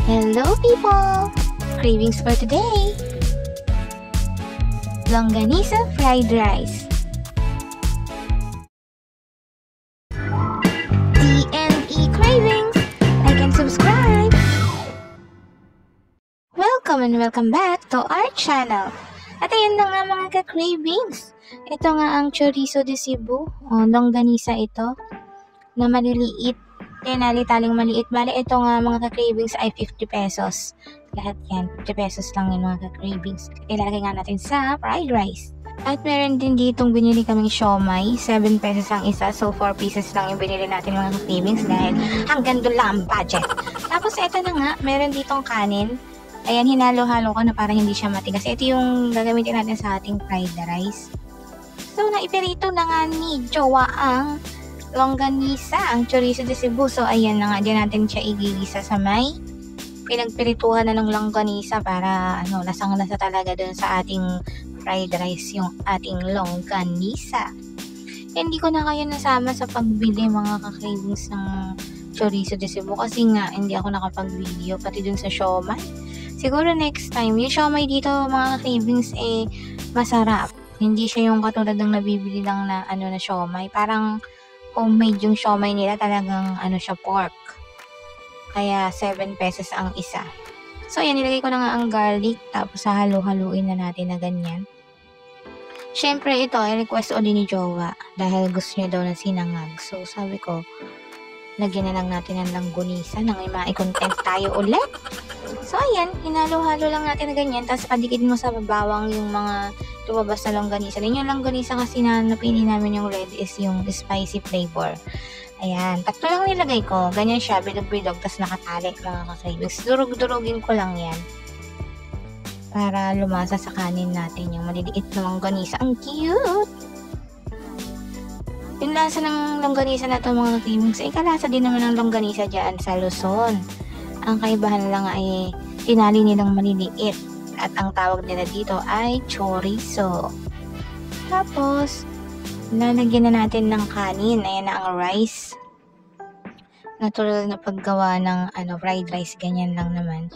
Hello people! Cravings for today! Longganisa fried rice. DNE Cravings! Like and subscribe! Welcome and welcome back to our channel. At ayan na nga mga ka-cravings. Ito nga ang chorizo de Cebu. Longganisa ito na maliliit. Tinali-taling maliit. Bale, ito nga mga ka-cravings ay 50 pesos. Lahat yan, 50 pesos lang yun mga ka-cravings. Ilalagay nga natin sa fried rice. At meron din ditong binili kaming siomay. 7 pesos ang isa. So, 4 pieces lang yung binili natin mga ka-cravings dahil hanggang doon lang ang budget. Tapos, ito na nga, meron ditong kanin. Ayan, hinalo-halo ko na para hindi siya matigas. Ito yung gagamitin natin sa ating fried rice. So, naipirito na nga ni Jowa ang longganisa, ang chorizo de Cebu. So, ayan na nga, dyan natin siya igigisa sa may pinagpirituhan na ng longganisa para lasang-lasa talaga dun sa ating fried rice yung ating longganisa. Hindi ko na kayo nasama sa pagbili mga ka-cravings ng chorizo de Cebu kasi nga hindi ako nakapag-video pati dun sa siomay. Siguro next time, yung siomay dito mga ka-cravings masarap. Hindi siya yung katulad ng nabibili lang na na siomay. Parang homemade yung siomay nila, talagang siya pork. Kaya 7 pesos ang isa. So ayan, nilagay ko na nga ang garlic, tapos halo-haluin na natin na ganyan. Syempre ito ay request o din ni Jowa dahil gusto niya daw ng sinangag. So sabi ko, lagyan na lang natin ng langganisa nang may ma-content tayo ulit. So ayan, hinalo-halo lang natin na ganyan, tapos padikitin mo sa babawang yung mga lumabas na longganisa. Din yung longganisa kasi na napili namin yung red is yung spicy flavor. Ayan, tatlo lang nilagay ko. Ganyan siya, bilog-bilog, tapos nakatali mga ka-cravings. Durug-durugin ko lang yan para lumasa sa kanin natin yung maliliit na longganisa. Ang cute! Yung lasa ng longganisa na to mga ka-cravings, kalasa din naman ng longganisa dyan sa Luzon. Ang kaibahan lang ay tinali nilang maliliit. At ang tawag nila dito ay chorizo. Tapos, lalagyan na natin ng kanin. Ayan na ang rice. Natural na paggawa ng fried rice. Ganyan lang naman.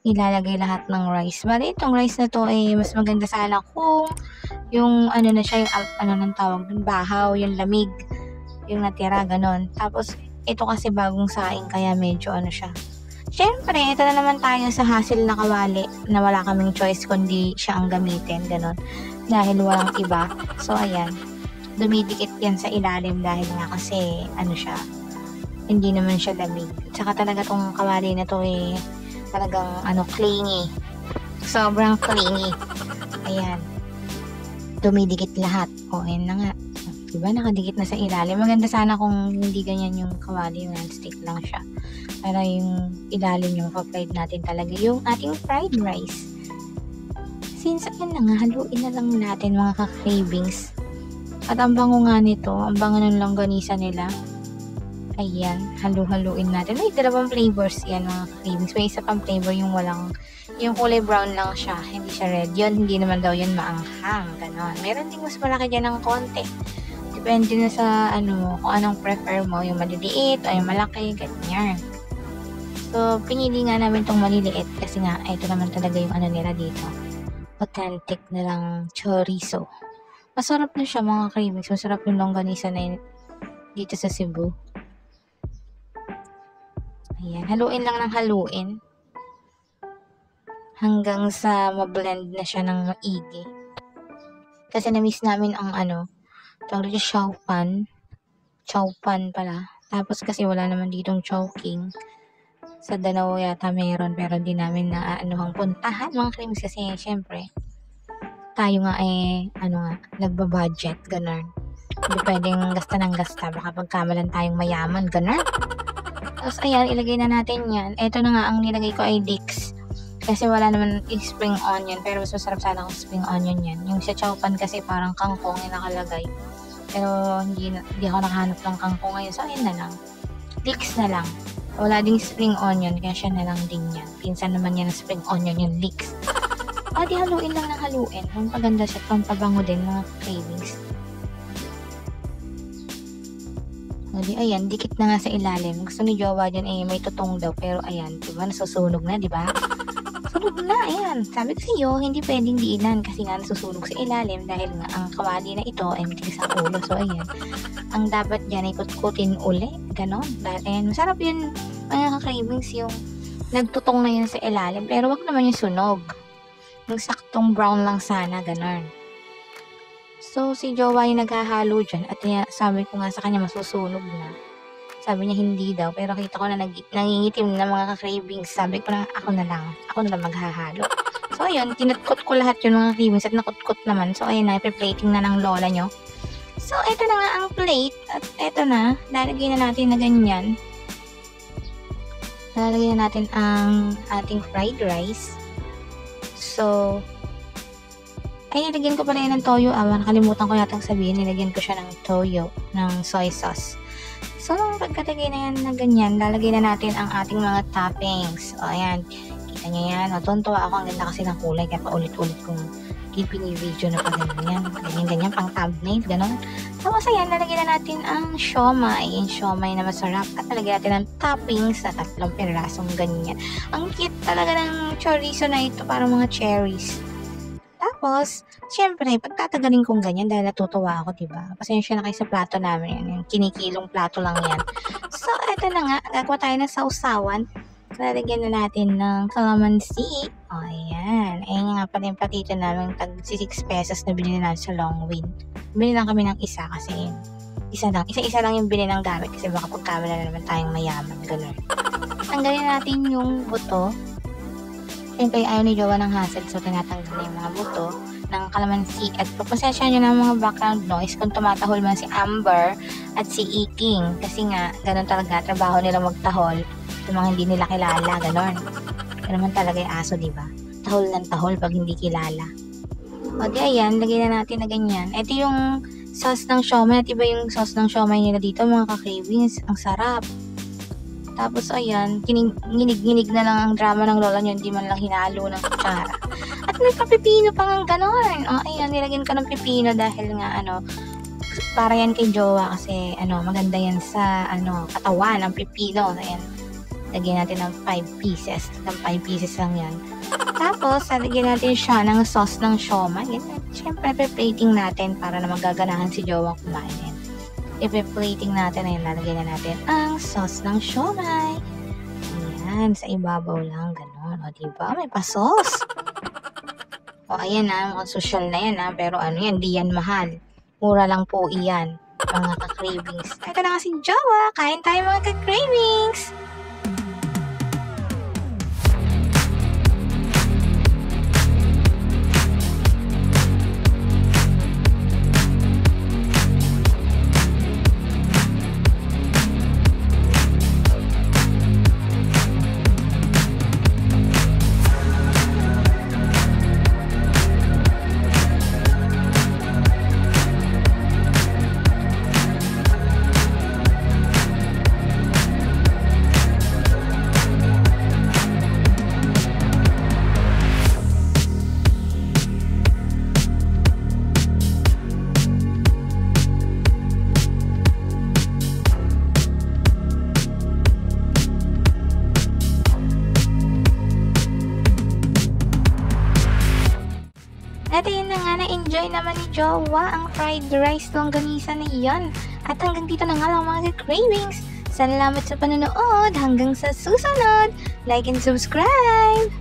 Ilalagay lahat ng rice. Bali, itong rice na to ay mas maganda sana kung yung na siya, yung ng tawag dun, bahaw, yung lamig. Yung natira, ganon. Tapos, ito kasi bagong saing kaya medyo siya. Siyempre, ito na naman tayo sa hassle na kawali na wala kaming choice kundi siya ang gamitin, gano'n. Dahil walang iba. So, ayan. Dumidikit yan sa ilalim dahil nga kasi, siya, hindi naman siya lamig. Tsaka talaga tong kawali na to talagang, clingy. Sobrang clingy. Ayan. Dumidikit lahat. O, ayan na nga. Diba, nakadikit na sa ilalim. Maganda sana kung hindi ganyan yung kawali, yung non-stick lang siya. Para yung ilalim yung pa-fried natin talaga yung ating fried rice. Since ayan na nga, haluin na lang natin mga ka-cravings. At ang bango nga nito, ang bango ng longganisa nila. Ayan, halu-haluin natin. May dalawang flavors yan mga ka-cravings. May isa pang flavor yung yung kulay brown lang siya, hindi siya red. Yun, hindi naman daw yun maanghang. Ganon. Meron din mas malaki dyan ng konti. Depende na sa kung anong prefer mo, yung maliliit o yung malaki, ganyan. So, pinili nga namin tong maliliit kasi nga, ito naman talaga yung nila dito. Authentic na lang chorizo. Masarap na siya mga cravings. Masarap yung longganisa na yun dito sa Cebu. Ayan, haluin lang ng haluin. Hanggang sa mablend na siya ng maigi. Kasi na-miss namin ang tawag dito chowpan. Chowpan pala. Tapos kasi wala naman ditong chowking. Sa Danao yata meron pero di namin na puntahan mga cravings kasi syempre tayo nga nagbabudget ganun. Hindi pwedeng gasta ng gasta baka pagkamalan tayong mayaman ganun. Tapos ayan, ilagay na natin yan. Ito na nga ang nilagay ko ay leeks kasi wala naman spring onion pero mas masarap sana kung spring onion yan. Yung sa chowpan kasi parang kangkong yung nakalagay pero hindi ako nakahanap ng kangkong ngayon so ayan na lang, leeks na lang. Wala ding spring onion, kaya siya na lang din yan. Pinsan naman yan ng spring onion, yung leeks. Di haluin lang ng haluin. Pampaganda siya, pampabango din mga cravings. O di ayan, dikit na nga sa ilalim. Gusto ni jowa dyan may tutong daw. Pero ayan, diba nasusunog na, diba? Sunog na, ayan. Sabi ko sa iyo, hindi pwedeng diinan kasi nga nasusunog sa ilalim dahil nga ang kawali na ito ay matigas ang ulo. So ayan, ang dapat dyan ay kutkutin uli. Ganon. Dahil ayan, masarap yun mga ka-cravings yung nagtutong na yun sa ilalim. Pero wag naman yung sunog. Yung saktong brown lang sana, ganon. So, si jowa yung naghahalo dyan at sabi ko nga sa kanya masusunog na. Sabi niya hindi daw, pero kita ko na nangingitim na mga ka-cravings. Sabi ko na ako na lang maghahalo. So, ayun, tinutkot ko lahat yun mga cravings at nakutkot naman. So, ayun na, ipi-plating na ng lola nyo. So, eto na nga ang plate at eto na, lalagyan na natin na ganyan. Lalagyan na natin ang ating fried rice. So, ay, nilagyan ko pala yan ng toyo. Nakalimutan ko yatang sabihin, nilagyan ko siya ng toyo, ng soy sauce. So, pagkatagay na yan na ganyan, lalagay na natin ang ating mga toppings. O, ayan. Kita nyo yan. Tuntua ako. Ang ganda kasi ng kulay. Kaya paulit-ulit kong video na pa ganyan. Ganyan-ganyan, pang thumbnail, ganon. Tapos, ayan, lalagyan na natin ang siomay. Yung siomay na masarap. At lalagyan natin ang toppings na 3 pirasong ganyan. Ang cute talaga ng chorizo na ito. Parang mga cherries. Tapos, syempre, pagtatagalin kong ganyan dahil natutuwa ako, diba? Pasensya na kayo sa plato namin yan. Yung kinikilong plato lang yan. So, eto na nga. Gagawa tayo ng sausawan. Lalagyan na natin ng calamansi. O, ayan. Ayan nga pala yung platito namin. Tag 6 pesos na binili natin sa Longwin. Binili lang kami ng isa kasi isa lang yung binili ng gamit kasi baka pagkamala na naman tayong mayaman. Ganun. Tanggalin natin yung buto. Siyempre, ayaw ni jowa ng hassle, so tinatanggal na yung mga buto ng kalamansi. At pagpasensya nyo ng mga background noise kung tumatahol man si Amber at si Iking. Kasi nga, ganun talaga, trabaho nila magtahol. Yung mga hindi nila kilala, ganun. Ganun man talaga yung aso, diba? Tahol ng tahol pag hindi kilala. O di ayan, lagay na natin na ganyan. Ito yung sauce ng siomay. At iba yung sauce ng siomay nila dito, mga ka-cravings. Ang sarap. Tapos, ayan, ginig na lang ang drama ng lola nyo, hindi man lang hinalo ng kutsara. At may papipino pa nga ganon. O, ayan, nilagyan ko ng pipino dahil nga, para yan kay jowa kasi, maganda yan sa, katawan ng pipino. Ayan, lagyan natin ng 5 pieces. Ng 5 pieces lang yan. Tapos, lagyan natin siya ng sauce ng siomay. Siyempre, pe-plating natin para na magaganahan si jowa kumain. Ipe-plating natin, ayun, lalagyan na natin ang sauce ng siomay. Ayan, sa ibabaw lang, gano'n. O, diba? May pa-sauce. O, ayan na, mukhang social na yan, pero yan, di yan mahal. Mura lang po iyan, mga ka-cravings. Ito na nga si jowa, kain tayo mga ka-cravings. At yun na nga, na-enjoy naman ni jowa ang fried rice longganisa na iyon. At hanggang dito na nga lang mga cravings. Salamat sa panonood. Hanggang sa susunod. Like and subscribe!